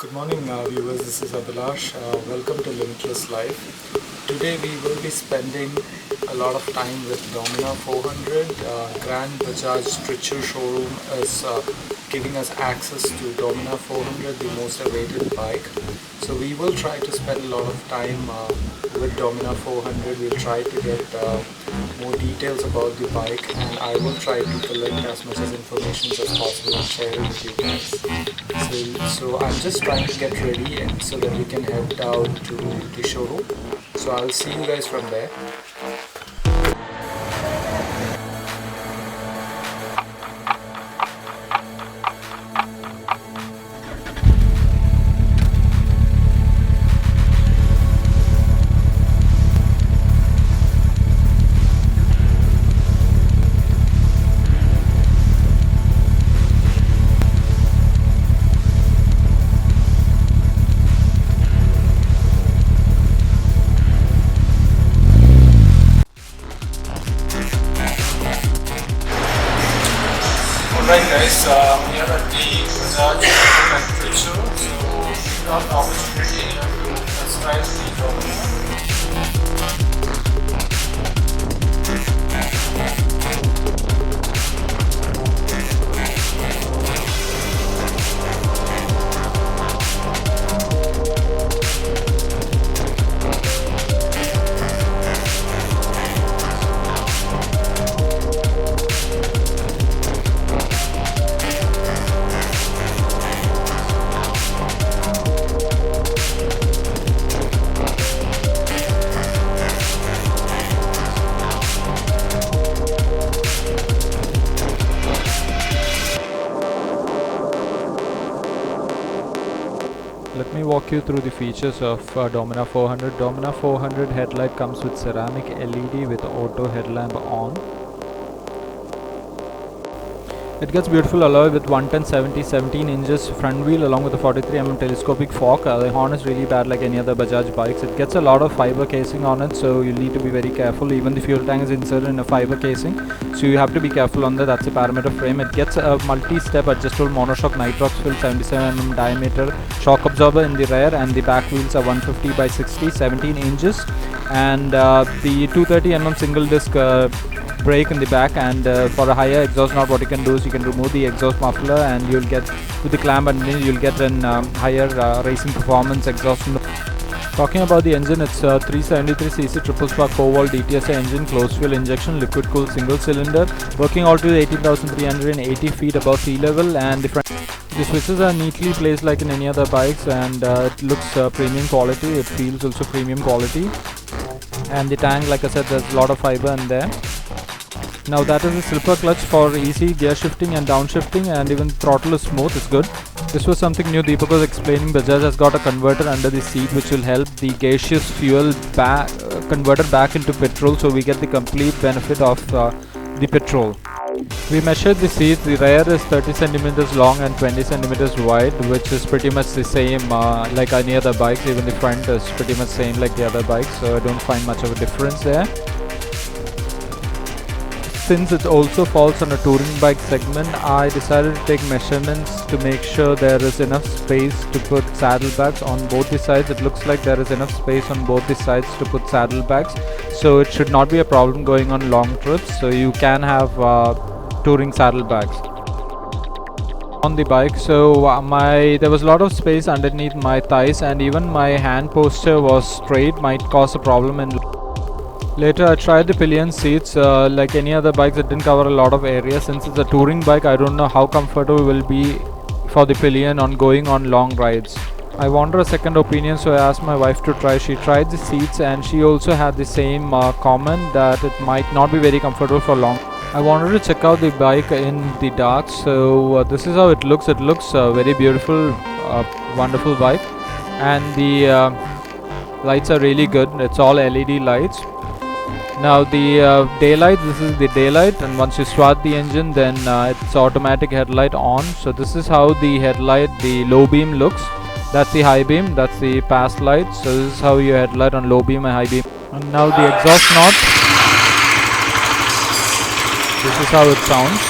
Good morning, viewers. This is Abhilash. Welcome to Limitless Life. Today we will be spending a lot of time with Dominar 400. Grand Bajaj Trichur showroom is giving us access to Dominar 400, the most awaited bike. So we will try to spend a lot of time with Dominar 400. We'll try to get more details about the bike, and I will try to collect as much as information as possible and share it with you guys. So I'm just trying to get ready and so that we can head out to the showroom. So I'll see you guys from there. Alright guys, we are at the Bajaj Dominar show, so we got the opportunity to test drive the Dominar. Let me walk you through the features of Dominar 400. Dominar 400 headlight comes with ceramic LED with auto headlamp on. It gets beautiful alloy with 110/70 17 inches front wheel along with a 43 telescopic fork. The horn is really bad like any other Bajaj bikes. It gets a lot of fiber casing on it, so you need to be very careful. Even the fuel tank is inserted in a fiber casing, so you have to be careful on that. That's a parameter frame. It gets a multi-step adjustable monoshock nitrox filled 77 diameter shock absorber in the rear, and the back wheels are 150/60 17 inches, and the 230 single disc brake in the back. And for a higher exhaust knob, what you can do is you can remove the exhaust muffler, and you'll get with the clamp underneath you'll get an higher racing performance exhaust. Talking about the engine, it's a 373cc triple spark 4-valve DTSI engine, closed fuel injection, liquid cooled single cylinder, working altitude 18,380 feet above sea level, and the switches are neatly placed like in any other bikes, and it looks premium quality. It feels also premium quality, and the tank, like I said, there's a lot of fiber in there. Now that is a slipper clutch for easy gear shifting and downshifting, and even throttle is smooth. It's good. This was something new. Deepak was explaining. Bajaj has got a converter under the seat which will help the gaseous fuel converter back into petrol, so we get the complete benefit of the petrol. We measured the seat. The rear is 30 centimeters long and 20 centimeters wide, which is pretty much the same like any other bikes. Even the front is pretty much same like the other bikes, so I don't find much of a difference there. Since it also falls on a touring bike segment, I decided to take measurements to make sure there is enough space to put saddlebags on both the sides. It looks like there is enough space on both the sides to put saddlebags, so it should not be a problem going on long trips. So you can have touring saddlebags on the bike. So there was a lot of space underneath my thighs, and even my hand posture was straight. Might cause a problem in later. I tried the pillion seats. Like any other bikes, it didn't cover a lot of area. Since it's a touring bike, I don't know how comfortable will be for the pillion on going on long rides. I wanted a second opinion, so I asked my wife to try. She tried the seats, and she also had the same comment that it might not be very comfortable for long. I wanted to check out the bike in the dark, so this is how it looks. It looks very beautiful, wonderful bike, and the lights are really good. It's all LED lights. Now the daylight, this is the daylight, and once you start the engine, then it's automatic headlight on. So this is how the headlight, the low beam looks. That's the high beam, that's the pass light. So this is how your headlight on low beam and high beam. And now the exhaust knob. This is how it sounds.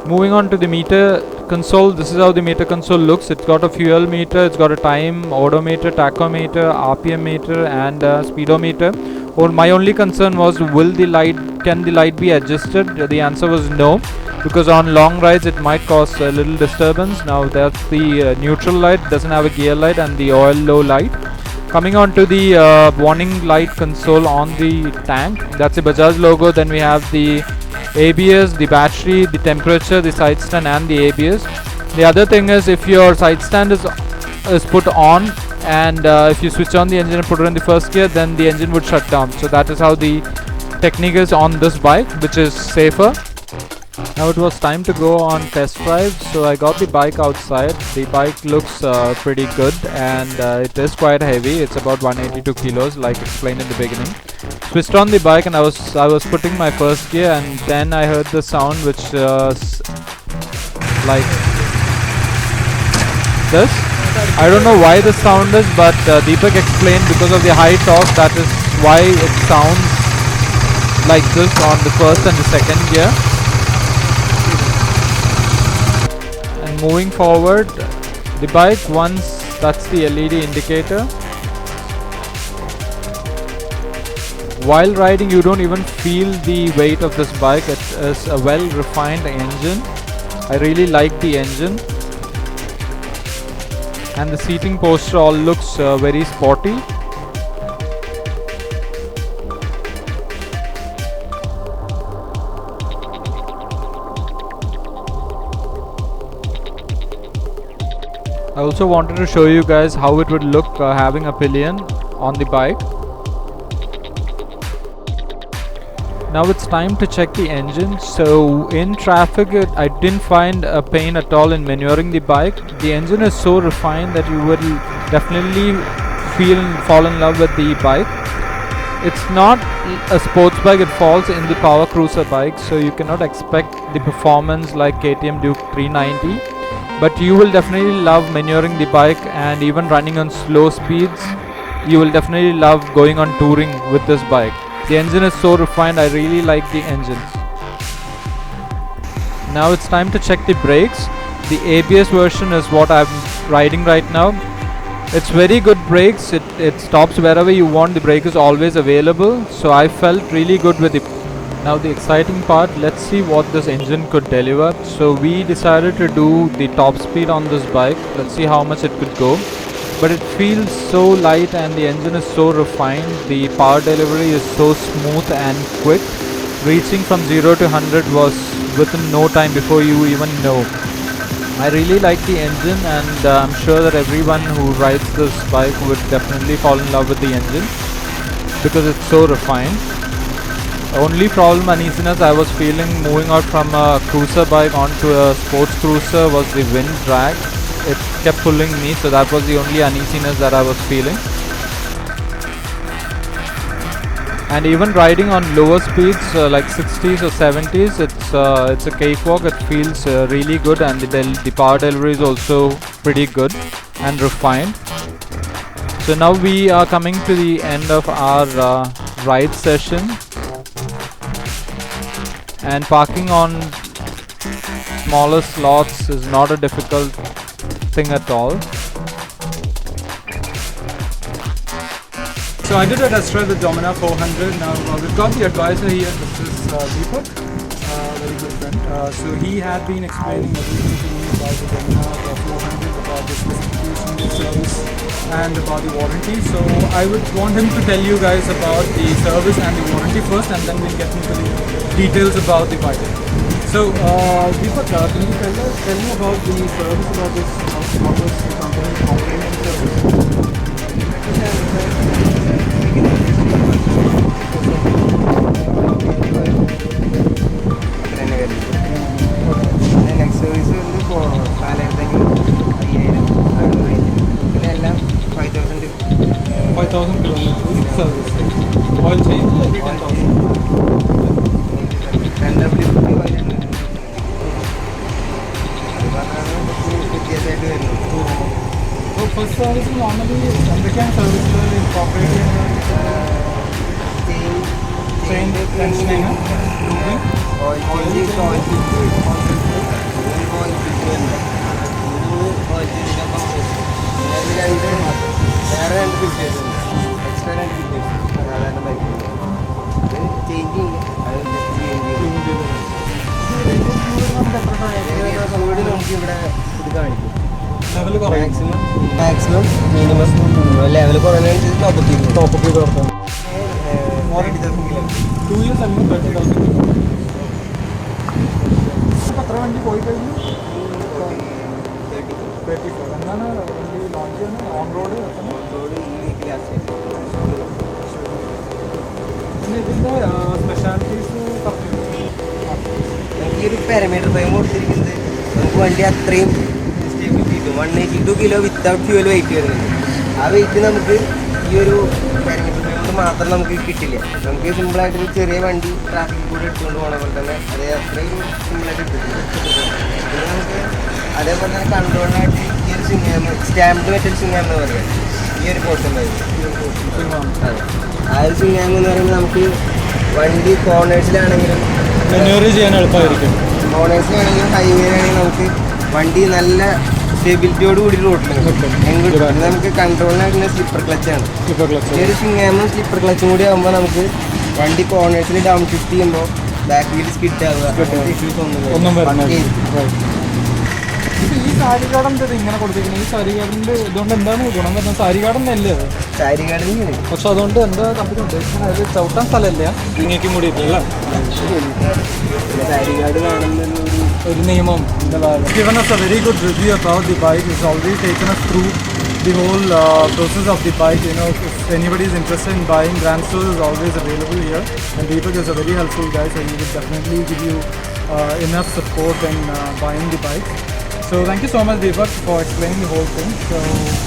Moving on to the meter console, this is how the meter console looks. It's got a fuel meter, it's got a time, odometer, tachometer, RPM meter, and speedometer. My only concern was, can the light be adjusted? The answer was no, because on long rides it might cause a little disturbance. Now that's the neutral light, doesn't have a gear light, and the oil low light. Coming on to the warning light console on the tank, that's the Bajaj logo. Then we have the ABS, the battery, the temperature, the side stand, and the ABS. The other thing is, if your side stand is put on, and if you switch on the engine and put it in the first gear, then the engine would shut down. So that is how the technique is on this bike, which is safer. Now it was time to go on test drive, so I got the bike outside. The bike looks pretty good, and it is quite heavy. It's about 182 kilos, like explained in the beginning. Switched on the bike, and I was putting my first gear, and then I heard the sound which like this. I don't know why the sound is, but Deepak explained because of the high torque, that is why it sounds like this on the first and the second gear. And moving forward, the bike, once that's the LED indicator. While riding, you don't even feel the weight of this bike. It is a well refined engine. I really like the engine, and the seating posture all looks very sporty. I also wanted to show you guys how it would look having a pillion on the bike. Now it's time to check the engine. So in traffic, I didn't find a pain at all in maneuvering the bike. The engine is so refined that you will definitely fall in love with the bike. It's not a sports bike, it falls in the power cruiser bike, so you cannot expect the performance like KTM Duke 390. But you will definitely love maneuvering the bike, and even running on slow speeds, you will definitely love going on touring with this bike. The engine is so refined, I really like the engine. Now it's time to check the brakes. The ABS version is what I'm riding right now. It's very good brakes. It stops wherever you want. The brake is always available. So I felt really good with it. Now the exciting part, let's see what this engine could deliver. So we decided to do the top speed on this bike. Let's see how much it could go. But it feels so light, and the engine is so refined. The power delivery is so smooth and quick. Reaching from 0 to 100 was within no time before you even know. I really like the engine, and I'm sure that everyone who rides this bike would definitely fall in love with the engine because it's so refined. Only problem, uneasiness I was feeling moving out from a cruiser bike onto a sports cruiser was the wind drag. It kept pulling me, so that was the only uneasiness that I was feeling. And even riding on lower speeds like 60s or 70s, it's a cakewalk. It feels really good, and the power delivery is also pretty good and refined. So now we are coming to the end of our ride session, and parking on smaller slots is not a difficult thing at all. So I did a test drive with Dominar 400. Now we've got the advisor here. This is Deepak, very good friend. So he had been explaining everything to me about the Dominar 400, about the specification, the service, and about the warranty. So I would want him to tell you guys about the service and the warranty first, and then we'll get into the details about the bike. So Deepak, can you tell me about the service, about this, how was the company offering the service? Next service for 5,000 kilometers service. Oil change every 10,000. So first service is normally American service incorporated chain tensioning, oil change, വേറെ 2 features ഉണ്ട്. Extra 2 features സാധാരണ ബൈക്കിൽ അത് change ചെയ്യും. അത് change ചെയ്യും. Speed നമുക്ക് ഇവിടെ ഇത് കാണിക്കും. മാക്സിമം മിനിമം ലെവൽ കുറയുന്നതനുസരിച്ച് ടോപ്പ് അപ്പ് ചെയ്ത് കൊടുക്കാം. 30,000 കിലോമീറ്റർ 2 years അല്ലെങ്കിൽ 30,000. എത്ര വണ്ടി പോയി കഴിഞ്ഞു? 34. എന്താണ് വണ്ടി ലോഞ്ച് ചെയ്യുന്നത്? ഓൺ റോഡ് ഈ വീക്കിൽ പിന്നെ ഇതിൻ്റെ സ്പെഷ്യാലിറ്റീസ് പറഞ്ഞു. നമുക്ക് ഈ ഒരു പാരാമീറ്റർ ഫ്രെയിം കൊടുത്തിരിക്കുന്നത് നമുക്ക് വണ്ടി അത്രയും സ്റ്റെബിലിറ്റി കിട്ടും. 182 കിലോ വിത്തൗട്ട് ഫ്യൂവൽ വെയിറ്റ് വരുന്നുണ്ട്. ആ വെയിറ്റ് നമുക്ക് ഈ ഒരു പാരാമീറ്റർ ഫ്രെയിം കൊണ്ട് മാത്രം നമുക്ക് കിട്ടില്ല. നമുക്ക് സിമ്പിളായിട്ടൊരു ചെറിയ വണ്ടി ട്രാഫിക്കിൽ കൂടെ എടുത്തുകൊണ്ട് പോകണ പോലെ തന്നെ അതേ അത്രയും സിമ്പിളായിട്ട് കിട്ടും. പിന്നെ നമുക്ക് അതേപോലെ തന്നെ കൺട്രോളിനായിട്ട് ഈ ഒരു സ്റ്റാമ്പ്ഡ് മെറ്റൽ സിംഗാം എന്ന് പറയുന്നത് ഈ ഒരു പോർഷൻ ഉണ്ടായിരുന്നു. അതെ, ആ ഒരു സിംഗാം എന്ന് പറയുമ്പോൾ നമുക്ക് വണ്ടി കോർണേഴ്സിലാണെങ്കിലും ചെയ്യാൻ എളുപ്പമായിരിക്കും. കോർണേഴ്സിലാണെങ്കിലും ഹൈവേയിലാണെങ്കിലും നമുക്ക് വണ്ടി നല്ല സ്റ്റെബിലിറ്റിയോട് കൂടി റോട്ടിൽ കിട്ടും. നമുക്ക് കൺട്രോളിനായിട്ടുള്ള സ്ലിപ്പർ ക്ലച്ചാണ്. ഈ ഒരു സിംഗാമും സ്ലിപ്പർ ക്ലച്ചും കൂടി ആകുമ്പോൾ നമുക്ക് വണ്ടി കോർണേഴ്സിൽ ഡൗൺ ഷിഫ്റ്റ് ചെയ്യുമ്പോൾ ബാക്ക് വീൽ സ്കിഡ് ആവുക ഇഷ്യൂസ് ഒന്നും ഈ സാരി കാർഡ് എന്താ ഇങ്ങനെ കൊടുത്തിരിക്കുന്നത്? ഈ സാരി കാർഡിൻ്റെ ഇതുകൊണ്ട് എന്താണ് ഗുണം വരുന്നത്? സാരി കാർഡ് അല്ലേ അത്? സാരി കാർഡിന് പക്ഷെ അതുകൊണ്ട് എന്താ കമ്പനി ഉദ്ദേശിക്കുന്നത്? അത് ചവിട്ടാൻ സ്ഥലമില്ല, ഇങ്ങേക്കും കൂടി ഇല്ല. സാരി കാർഡ് കാണുന്ന ഒരു നിയമം. Given us a very good review about the bike. It's already taken us through the whole process of the bike. You know, if anybody is interested in buying, Grand Store is always available here, and Deepak is a very helpful guy, so he will definitely give you enough support in buying the bike. So thank you so much, Deepak, for explaining the whole thing. So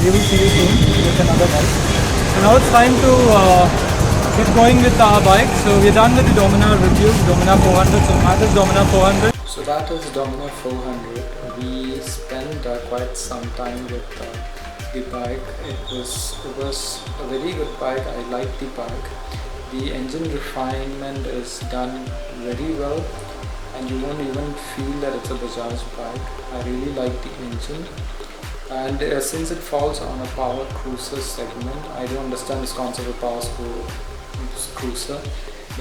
we will see you soon with another bike. So now it's time to get going with our bike. So we're done with the Dominar review, Dominar 400. So that is Dominar 400. So that is Dominar 400. We spent quite some time with the bike. It was a very good bike. I like the bike. The engine refinement is done very well, and you won't even feel that it's a Bajaj bike. I really like the engine, and since it falls on a power cruiser segment, I don't understand this concept of power cruiser.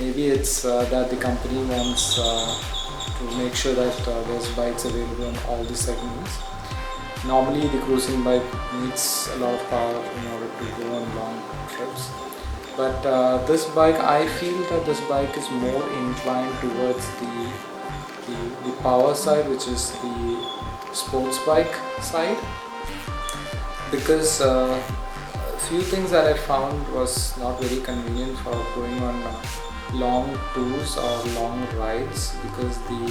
Maybe it's that the company wants to make sure that there's bikes available on all the segments. Normally the cruising bike needs a lot of power in order to go on long trips, but this bike, I feel that this bike is more inclined towards the power side, which is the sports bike side, because few things that I found was not very convenient for going on long tours or long rides, because the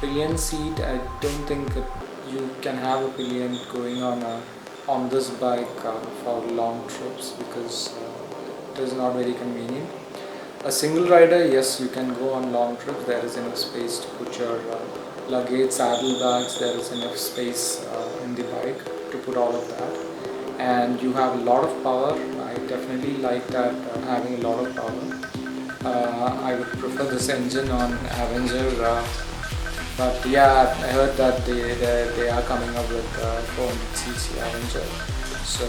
pillion seat, I don't think you can have a pillion going on this bike for long trips, because it is not very convenient. A single rider, yes, you can go on long trips. There is enough space to put your luggage, saddlebags. There is enough space in the bike to put all of that, and you have a lot of power. I definitely like that, having a lot of power. I would prefer this engine on Avenger, but yeah, I heard that they are coming up with 400cc Avenger, so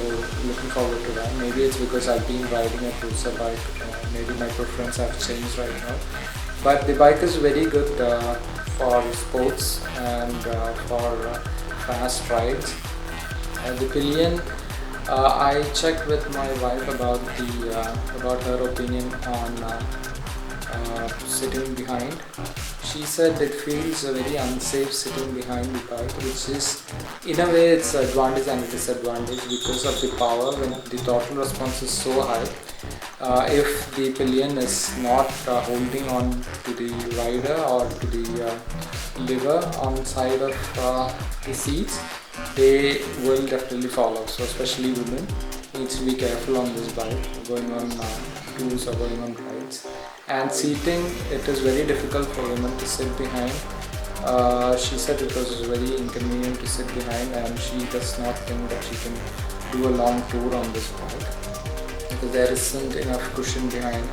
looking forward to that. Maybe it's because I've been riding a cruiser bike, maybe my preference have changed right now, but the bike is very good for sports and for fast rides. The pillion, I checked with my wife about her opinion on sitting behind. She said it feels very unsafe sitting behind the bike, which is in a way it's an advantage and a disadvantage, because of the power. When the throttle response is so high, if the pillion is not holding on to the rider or to the lever on side of the seats, they will definitely fall off. So especially women needs to be careful on this bike going on tours or going on rides. And seating, it is very difficult for women to sit behind. She said it was very inconvenient to sit behind, and she does not think that she can do a long tour on this bike, because there isn't enough cushion behind,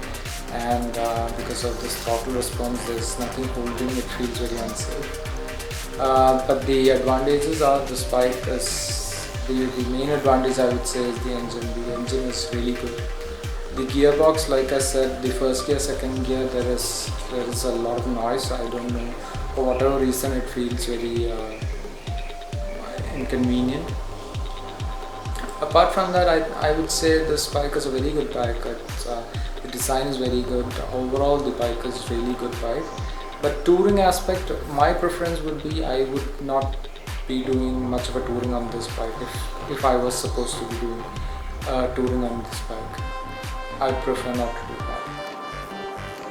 and because of this throttle response, there's nothing holding. It feels very unsafe. But the advantages are this bike is the main advantage I would say is the engine. The engine is really good. The gearbox, like I said, the first gear, second gear, there is a lot of noise. I don't know, for whatever reason it feels very inconvenient. Apart from that, I would say this bike is a very good bike. The design is very good. Overall, the bike is really good bike. But touring aspect, my preference would be I would not be doing much of a touring on this bike if I was supposed to be doing touring on this bike. I prefer not to do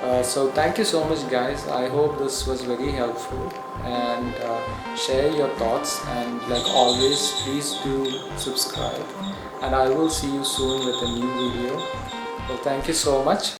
that. So thank you so much guys. I hope this was very helpful, and share your thoughts, and like always please do subscribe, and I will see you soon with a new video. Well, thank you so much.